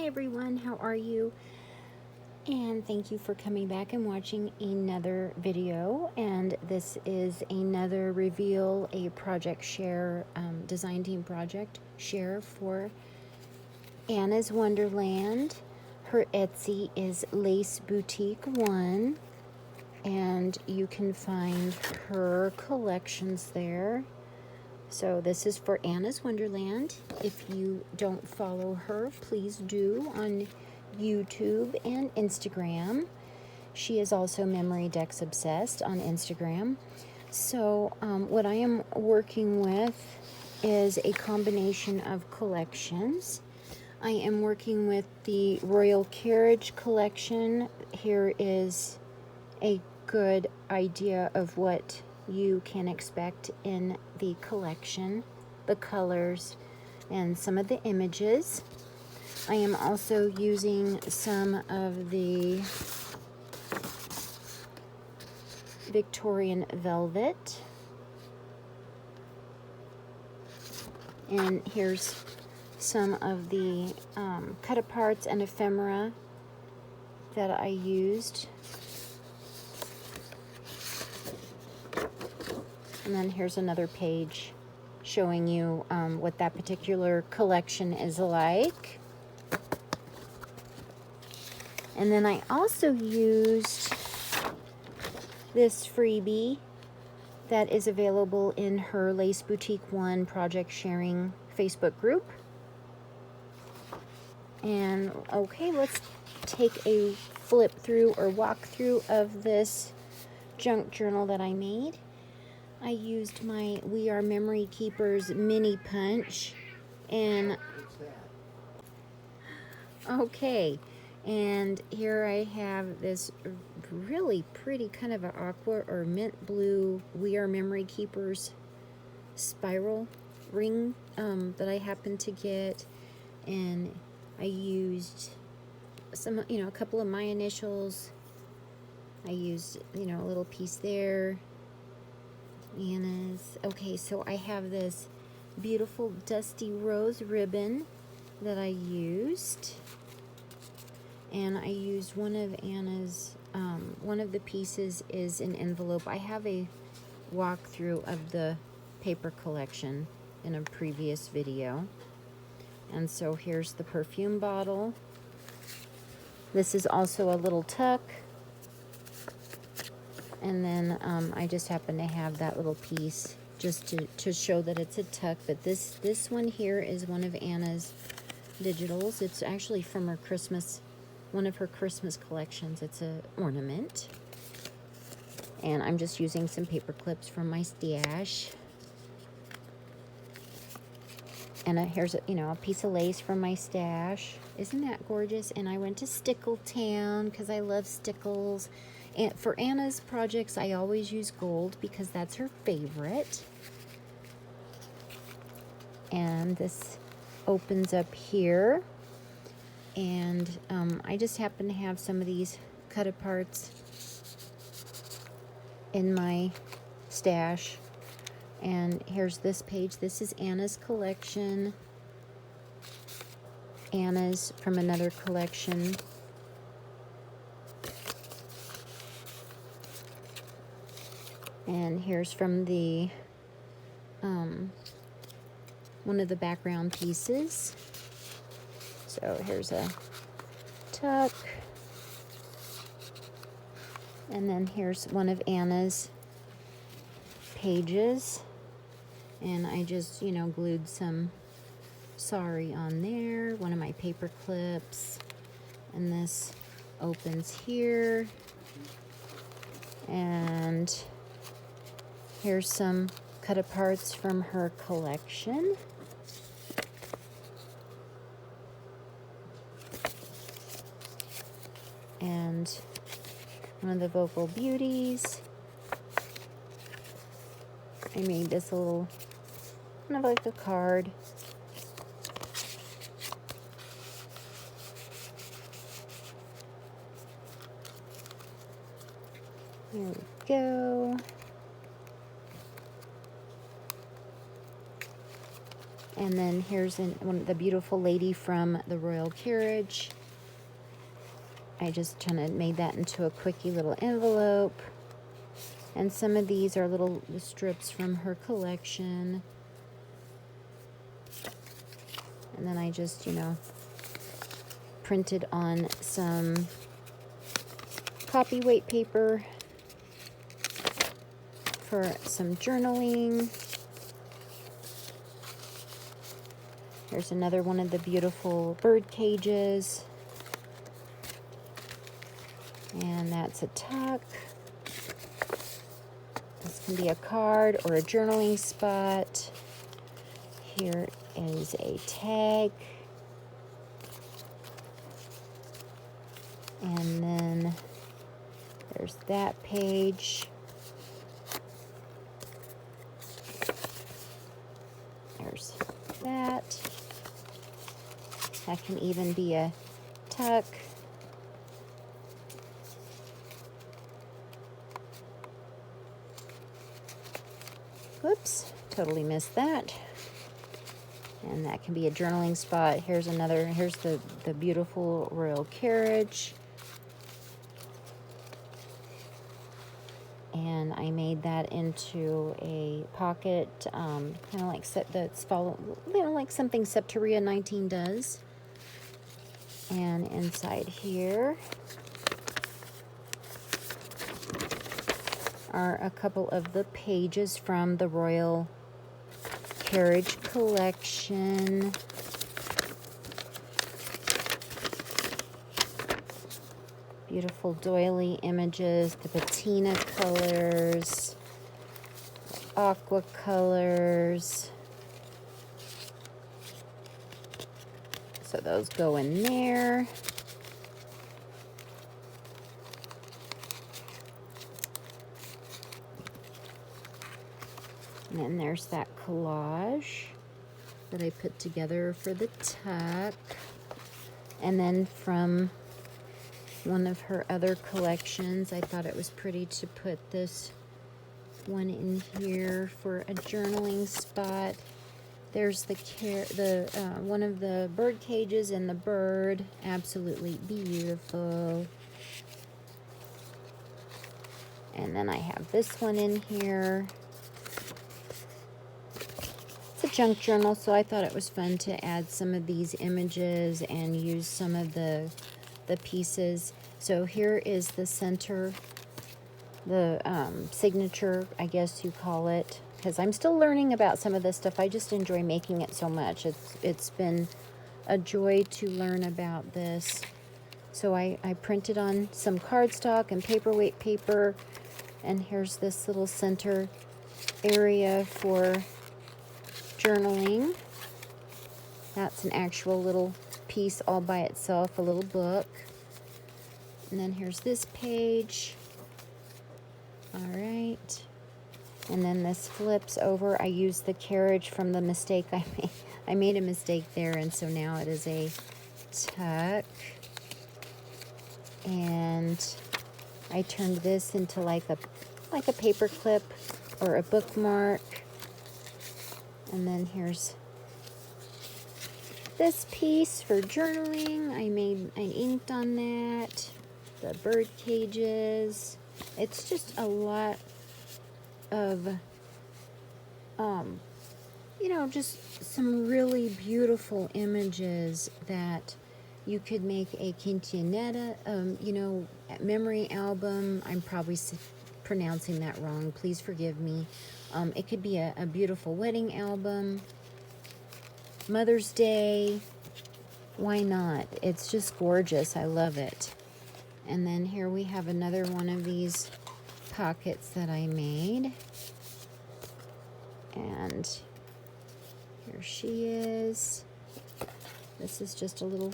everyone, how are you? And thank you for coming back and watching another video. And this is another reveal, a project share, design team project share for Anna's Wonderland. Her Etsy is LaceBoutique1, and you can find her collections there. So this is for Anna's Wonderland. If you don't follow her, please do on YouTube and Instagram. She is also Memory Decks Obsessed on Instagram. So what I am working with is a combination of collections. I am working with the Royal Carriage collection. Here is a good idea of what you can expect in the collection, the colors, and some of the images. I am also using some of the Victorian velvet. And here's some of the cut-aparts and ephemera that I used. And then here's another page showing you what that particular collection is like. And then I also used this freebie that is available in her LaceBoutique1 project sharing Facebook group. And okay, let's take a flip through or walk through of this junk journal that I made. I used my We Are Memory Keepers mini punch, and okay, and here I have this really pretty kind of an aqua or mint blue We Are Memory Keepers spiral ring that I happened to get, and I used some, a couple of my initials. I used, a little piece there. Anna's. Okay, so I have this beautiful dusty rose ribbon that I used, and I used one of Anna's, one of the pieces is an envelope. I have a walkthrough of the paper collection in a previous video. And so here's the perfume bottle. This is also a little tuck. And then I just happen to have that little piece just to show that it's a tuck. But this one here is one of Anna's digitals. It's actually from her Christmas, one of her Christmas collections. It's an ornament. And I'm just using some paper clips from my stash. And here's a piece of lace from my stash. Isn't that gorgeous? And I went to Stickletown because I love stickles. And for Anna's projects, I always use gold because that's her favorite. And this opens up here. And I just happen to have some of these cut-aparts in my stash. And here's this page. This is Anna's collection. Anna's from another collection. And here's from the one of the background pieces. So here's a tuck. And then here's one of Anna's pages. And I just, glued some sorry on there. One of my paper clips. And this opens here. And here's some cut-aparts from her collection. And one of the Vocal Beauties. I made this a little, kind of like a card. Here we go. And then here's the beautiful lady from the royal carriage. I just kind of made that into a quickie little envelope. And some of these are little strips from her collection. And then I just, printed on some copy weight paper for some journaling. Here's another one of the beautiful bird cages. And that's a tuck. This can be a card or a journaling spot. Here is a tag. And then there's that page. There's that. That can even be a tuck. Whoops, totally missed that. And that can be a journaling spot. Here's the beautiful royal carriage. And I made that into a pocket, kind of like like something Septeria 19 does. And inside here are a couple of the pages from the royal carriage collection. Beautiful doily images, the patina colors, aqua colors. So those go in there. And then there's that collage that I put together for the tuck. And then from one of her other collections, I thought it was pretty to put this one in here for a journaling spot. There's one of the bird cages and the bird, absolutely beautiful. And then I have this one in here. It's a junk journal, so I thought it was fun to add some of these images and use some of the pieces. So here is the center, the signature, I guess you call it, because I'm still learning about some of this stuff. I just enjoy making it so much. It's been a joy to learn about this. So I printed on some cardstock and paperweight paper, and here's this little center area for journaling. That's an actual little piece all by itself, a little book. And then here's this page. All right. And then this flips over. I used the carriage from the mistake I made. I made a mistake there, and so now it is a tuck. And I turned this into like a paper clip or a bookmark. And then here's this piece for journaling. I inked on that. The bird cages. It's just a lot of, just some really beautiful images that you could make a quinceanera, memory album. I'm probably pronouncing that wrong. Please forgive me. It could be a beautiful wedding album, Mother's Day. Why not? It's just gorgeous. I love it. And then here we have another one of these pockets that I made. And here she is. This is just a little,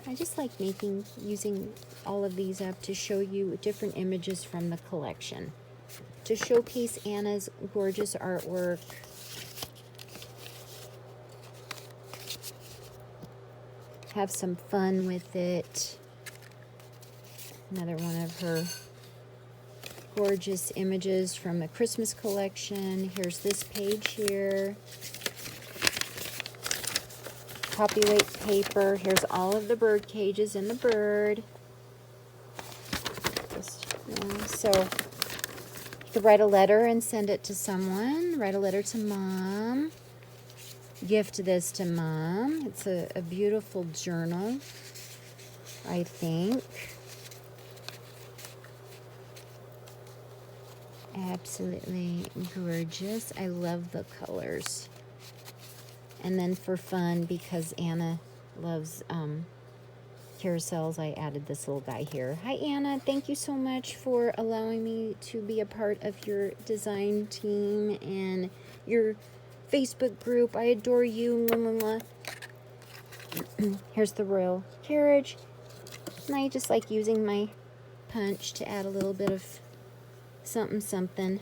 I just like using all of these up to show you different images from the collection, to showcase Anna's gorgeous artwork. Have some fun with it. Another one of her gorgeous images from the Christmas collection. Here's this page here. copy-weight paper. Here's all of the bird cages and the bird. So you could write a letter and send it to someone. Write a letter to Mom. Gift this to Mom. It's a beautiful journal, I think. Absolutely gorgeous. I love the colors. And then for fun, because Anna loves carousels, I added this little guy here. Hi, Anna. Thank you so much for allowing me to be a part of your design team and your Facebook group. I adore you. Here's the royal carriage. And I just like using my punch to add a little bit of something, something.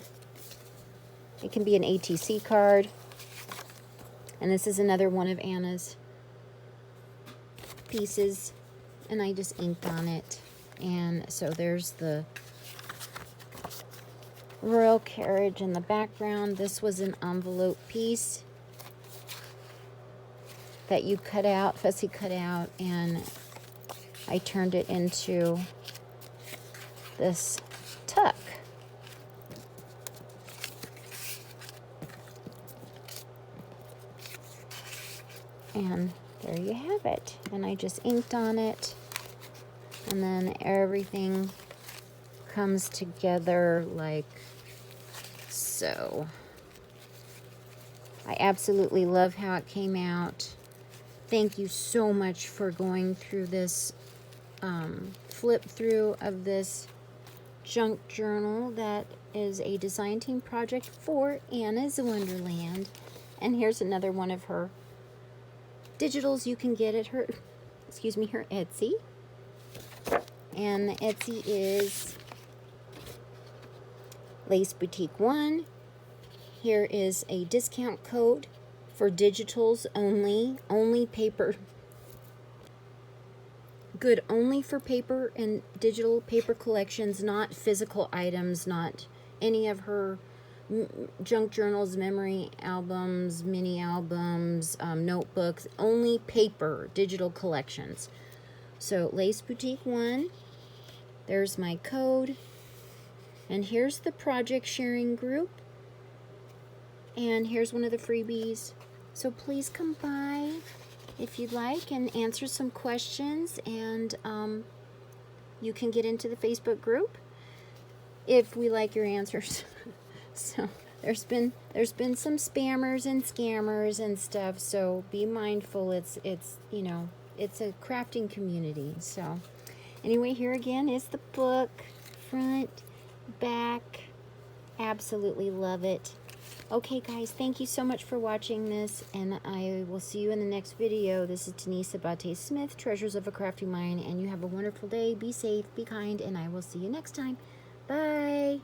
It can be an ATC card. And this is another one of Anna's pieces. And I just inked on it. And so there's the royal carriage in the background. This was an envelope piece that you cut out, Fussy cut out, and I turned it into this tuck. And there you have it. And I just inked on it. And then everything comes together like so. I absolutely love how it came out. Thank you so much for going through this flip through of this junk journal that is a design team project for Anna's Wonderland. And here's another one of her digitals you can get at her, excuse me, her Etsy. And the Etsy is LaceBoutique1. Here is a discount code for digitals only. Only paper. Good only for paper and digital paper collections, not physical items, not any of her junk journals, memory albums, mini albums, notebooks. Only paper digital collections. So LaceBoutique1. There's my code. And here's the project sharing group. And here's one of the freebies. So please come by if you'd like and answer some questions. And you can get into the Facebook group if we like your answers. So there's been some spammers and scammers and stuff. So be mindful. It's you know, it's a crafting community. So anyway, here again is the book, front, back. Absolutely love it. Okay, guys, thank you so much for watching this, and I will see you in the next video. This is Denise Abate Smith, Treasures of a Crafty Mind, and you have a wonderful day. Be safe, be kind, and I will see you next time. Bye.